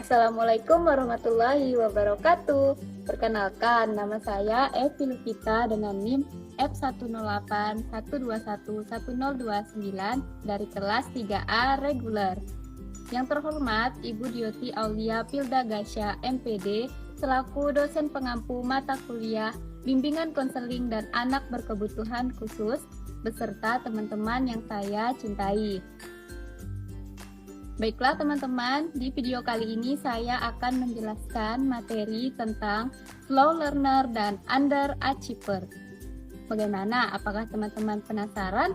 Assalamualaikum warahmatullahi wabarakatuh. Perkenalkan, nama saya Evi Lupita dengan NIM F10812111029 dari kelas 3A reguler. Yang terhormat Ibu Dioti Aulia Pilda Gasya MPD selaku dosen pengampu mata kuliah Bimbingan Konseling dan Anak Berkebutuhan Khusus beserta teman-teman yang saya cintai. Baiklah teman-teman, di video kali ini saya akan menjelaskan materi tentang slow learner dan underachiever. Bagaimana? Apakah teman-teman penasaran?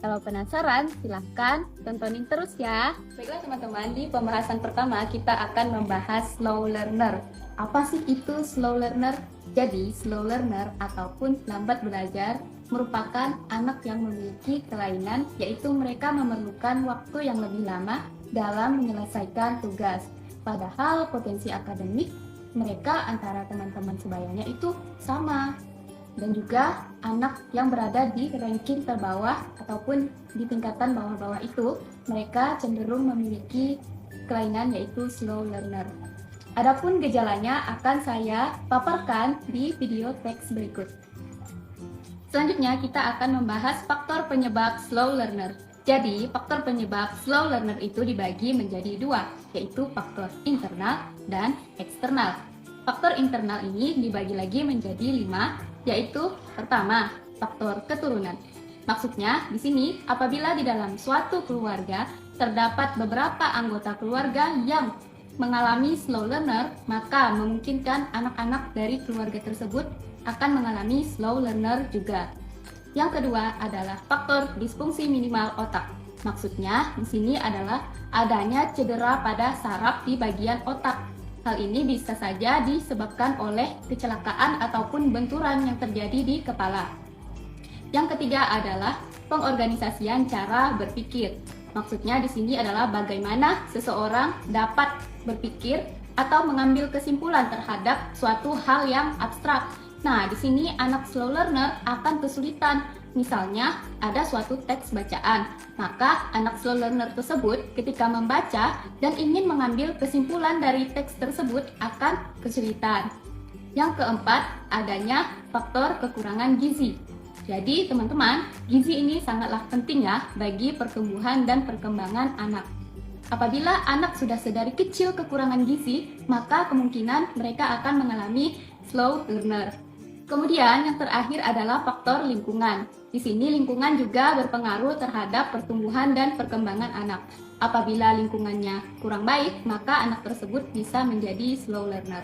Kalau penasaran, silahkan tontonin terus ya. Baiklah teman-teman, di pembahasan pertama kita akan membahas slow learner. Apa sih itu slow learner? Jadi, slow learner ataupun lambat belajar merupakan anak yang memiliki kelainan, yaitu mereka memerlukan waktu yang lebih lama dalam menyelesaikan tugas. Padahal potensi akademik mereka antara teman-teman sebayanya itu sama. Dan juga anak yang berada di ranking terbawah ataupun di tingkatan bawah-bawah itu, mereka cenderung memiliki kelainan yaitu slow learner. Adapun gejalanya akan saya paparkan di video teks berikut. Selanjutnya kita akan membahas faktor penyebab slow learner. Jadi, faktor penyebab slow learner itu dibagi menjadi dua, yaitu faktor internal dan eksternal. Faktor internal ini dibagi lagi menjadi 5, yaitu pertama, faktor keturunan. Maksudnya, di sini apabila di dalam suatu keluarga terdapat beberapa anggota keluarga yang mengalami slow learner, maka memungkinkan anak-anak dari keluarga tersebut akan mengalami slow learner juga. Yang kedua adalah faktor disfungsi minimal otak. Maksudnya di sini adalah adanya cedera pada saraf di bagian otak. Hal ini bisa saja disebabkan oleh kecelakaan ataupun benturan yang terjadi di kepala. Yang ketiga adalah pengorganisasian cara berpikir. Maksudnya di sini adalah bagaimana seseorang dapat berpikir atau mengambil kesimpulan terhadap suatu hal yang abstrak. Nah, di sini anak slow learner akan kesulitan. Misalnya, ada suatu teks bacaan. Maka, anak slow learner tersebut ketika membaca dan ingin mengambil kesimpulan dari teks tersebut akan kesulitan. Yang keempat, adanya faktor kekurangan gizi. Jadi, teman-teman, gizi ini sangatlah penting ya bagi pertumbuhan dan perkembangan anak. Apabila anak sudah sedari kecil kekurangan gizi, maka kemungkinan mereka akan mengalami slow learner. Kemudian yang terakhir adalah faktor lingkungan. Di sini lingkungan juga berpengaruh terhadap pertumbuhan dan perkembangan anak. Apabila lingkungannya kurang baik, maka anak tersebut bisa menjadi slow learner.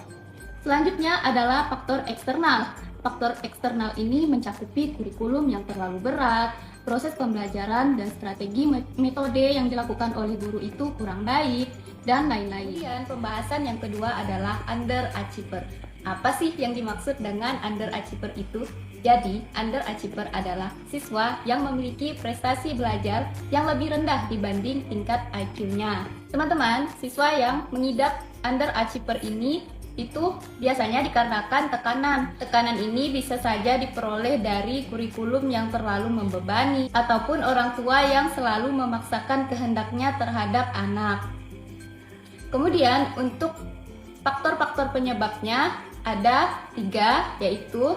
Selanjutnya adalah faktor eksternal. Faktor eksternal ini mencakupi kurikulum yang terlalu berat, proses pembelajaran dan strategi metode yang dilakukan oleh guru itu kurang baik, dan lain-lain. Kemudian pembahasan yang kedua adalah underachiever. Apa sih yang dimaksud dengan underachiever itu? Jadi, underachiever adalah siswa yang memiliki prestasi belajar yang lebih rendah dibanding tingkat IQ-nya. Teman-teman, siswa yang mengidap underachiever ini itu biasanya dikarenakan tekanan. Tekanan ini bisa saja diperoleh dari kurikulum yang terlalu membebani ataupun orang tua yang selalu memaksakan kehendaknya terhadap anak. Kemudian untuk faktor-faktor penyebabnya ada 3, yaitu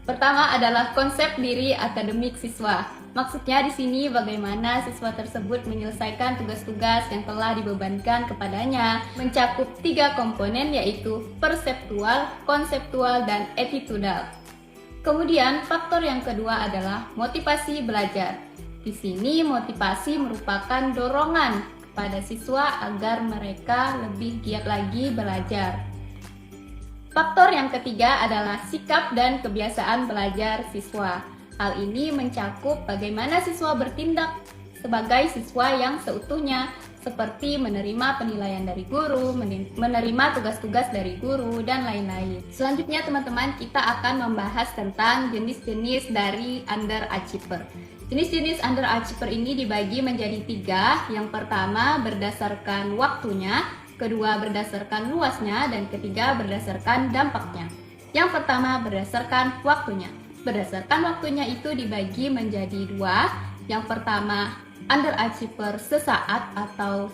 pertama adalah konsep diri akademik siswa. Maksudnya di sini bagaimana siswa tersebut menyelesaikan tugas-tugas yang telah dibebankan kepadanya, mencakup 3 komponen yaitu perseptual, konseptual, dan attitudinal. Kemudian faktor yang kedua adalah motivasi belajar. Di sini motivasi merupakan dorongan kepada siswa agar mereka lebih giat lagi belajar. Faktor yang ketiga adalah sikap dan kebiasaan belajar siswa. Hal ini mencakup bagaimana siswa bertindak sebagai siswa yang seutuhnya, seperti menerima penilaian dari guru, menerima tugas-tugas dari guru, dan lain-lain. Selanjutnya teman-teman, kita akan membahas tentang jenis-jenis dari underachiever. Jenis-jenis underachiever ini dibagi menjadi 3. Yang pertama berdasarkan waktunya, kedua berdasarkan luasnya, dan ketiga berdasarkan dampaknya. Yang pertama berdasarkan waktunya. Berdasarkan waktunya itu dibagi menjadi 2. Yang pertama underachiever sesaat atau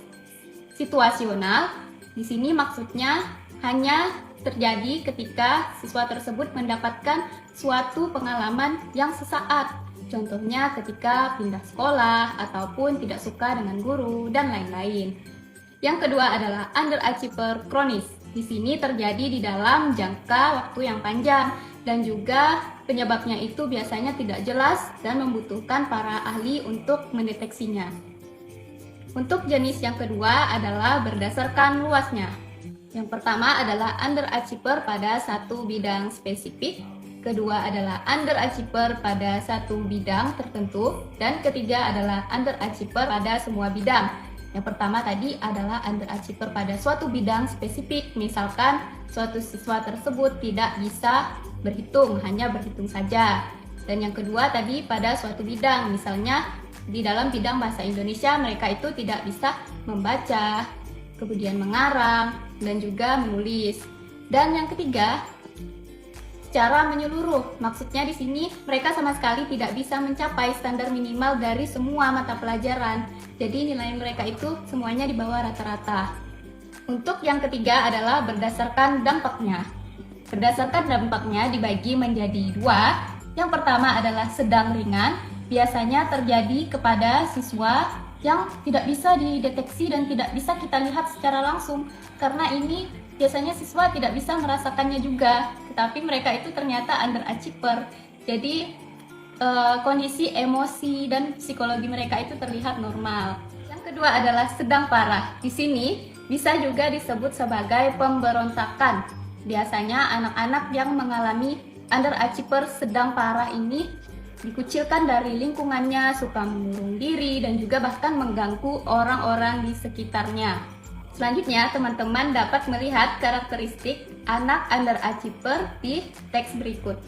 situasional, Di sini maksudnya hanya terjadi ketika siswa tersebut mendapatkan suatu pengalaman yang sesaat. Contohnya ketika pindah sekolah ataupun tidak suka dengan guru dan lain-lain. Yang kedua adalah underachiever kronis. Di sini terjadi di dalam jangka waktu yang panjang dan juga penyebabnya itu biasanya tidak jelas dan membutuhkan para ahli untuk mendeteksinya. Untuk jenis yang kedua adalah berdasarkan luasnya. Yang pertama adalah underachiever pada satu bidang spesifik, kedua adalah underachiever pada satu bidang tertentu, dan ketiga adalah underachiever pada semua bidang. Yang pertama tadi adalah underachiever pada suatu bidang spesifik, misalkan suatu siswa tersebut tidak bisa berhitung, hanya berhitung saja. Dan yang kedua tadi pada suatu bidang, misalnya di dalam bidang bahasa Indonesia mereka itu tidak bisa membaca, kemudian mengarang, dan juga menulis. Dan yang ketiga, secara menyeluruh. Maksudnya di sini mereka sama sekali tidak bisa mencapai standar minimal dari semua mata pelajaran. Jadi nilai mereka itu semuanya di bawah rata-rata. Untuk yang ketiga adalah berdasarkan dampaknya. Berdasarkan dampaknya dibagi menjadi dua. Yang pertama adalah sedang ringan, biasanya terjadi kepada siswa yang tidak bisa dideteksi dan tidak bisa kita lihat secara langsung, karena ini biasanya siswa tidak bisa merasakannya juga, tetapi mereka itu ternyata underachiever. Jadi kondisi emosi dan psikologi mereka itu terlihat normal. Yang kedua adalah sedang parah. Di sini bisa juga disebut sebagai pemberontakan. Biasanya anak-anak yang mengalami underachiever sedang parah ini dikucilkan dari lingkungannya, suka mengurung diri, dan juga bahkan mengganggu orang-orang di sekitarnya. Selanjutnya, teman-teman dapat melihat karakteristik anak underachiever di teks berikut.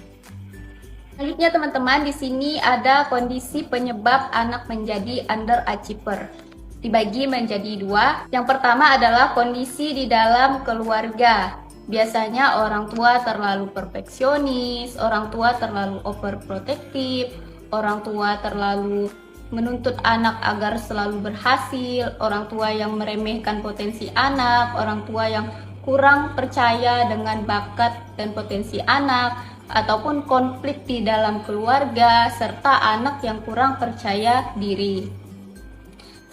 Selanjutnya, teman-teman, di sini ada kondisi penyebab anak menjadi underachiever. Dibagi menjadi dua. Yang pertama adalah kondisi di dalam keluarga. Biasanya orang tua terlalu perfeksionis, orang tua terlalu overprotective, orang tua terlalu menuntut anak agar selalu berhasil, orang tua yang meremehkan potensi anak, orang tua yang kurang percaya dengan bakat dan potensi anak, ataupun konflik di dalam keluarga, serta anak yang kurang percaya diri.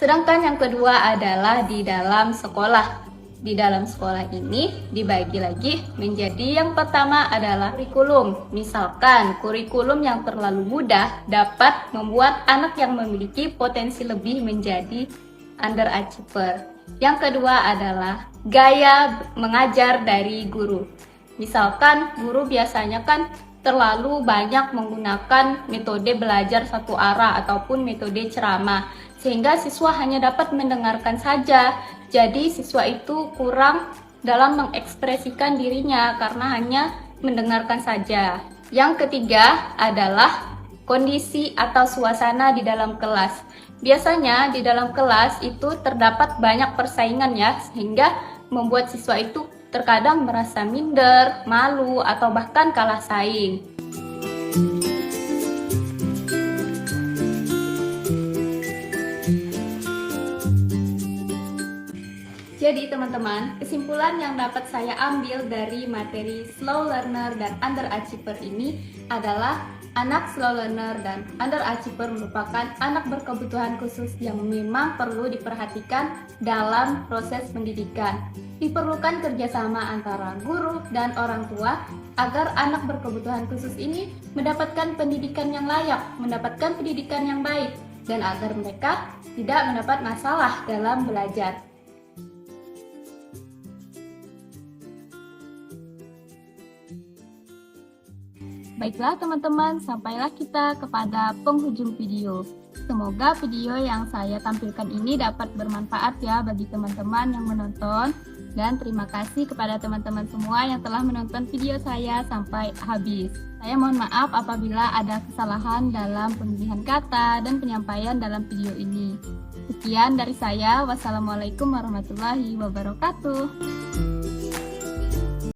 Sedangkan yang kedua adalah di dalam sekolah. Di dalam sekolah ini dibagi lagi menjadi yang pertama adalah kurikulum. Misalkan kurikulum yang terlalu mudah dapat membuat anak yang memiliki potensi lebih menjadi underachiever. Yang kedua adalah gaya mengajar dari guru. Misalkan guru biasanya kan terlalu banyak menggunakan metode belajar satu arah ataupun metode ceramah, sehingga siswa hanya dapat mendengarkan saja. Jadi siswa itu kurang dalam mengekspresikan dirinya karena hanya mendengarkan saja. Yang ketiga adalah kondisi atau suasana di dalam kelas. Biasanya di dalam kelas itu terdapat banyak persaingan ya, sehingga membuat siswa itu terkadang merasa minder, malu, atau bahkan kalah saing. Jadi teman-teman, kesimpulan yang dapat saya ambil dari materi slow learner dan underachiever ini adalah anak slow learner dan underachiever merupakan anak berkebutuhan khusus yang memang perlu diperhatikan dalam proses pendidikan. Diperlukan kerjasama antara guru dan orang tua agar anak berkebutuhan khusus ini mendapatkan pendidikan yang layak, mendapatkan pendidikan yang baik, dan agar mereka tidak mendapat masalah dalam belajar. Baiklah teman-teman, sampailah kita kepada penghujung video. Semoga video yang saya tampilkan ini dapat bermanfaat ya bagi teman-teman yang menonton. Dan terima kasih kepada teman-teman semua yang telah menonton video saya sampai habis. Saya mohon maaf apabila ada kesalahan dalam pemilihan kata dan penyampaian dalam video ini. Sekian dari saya, wassalamualaikum warahmatullahi wabarakatuh.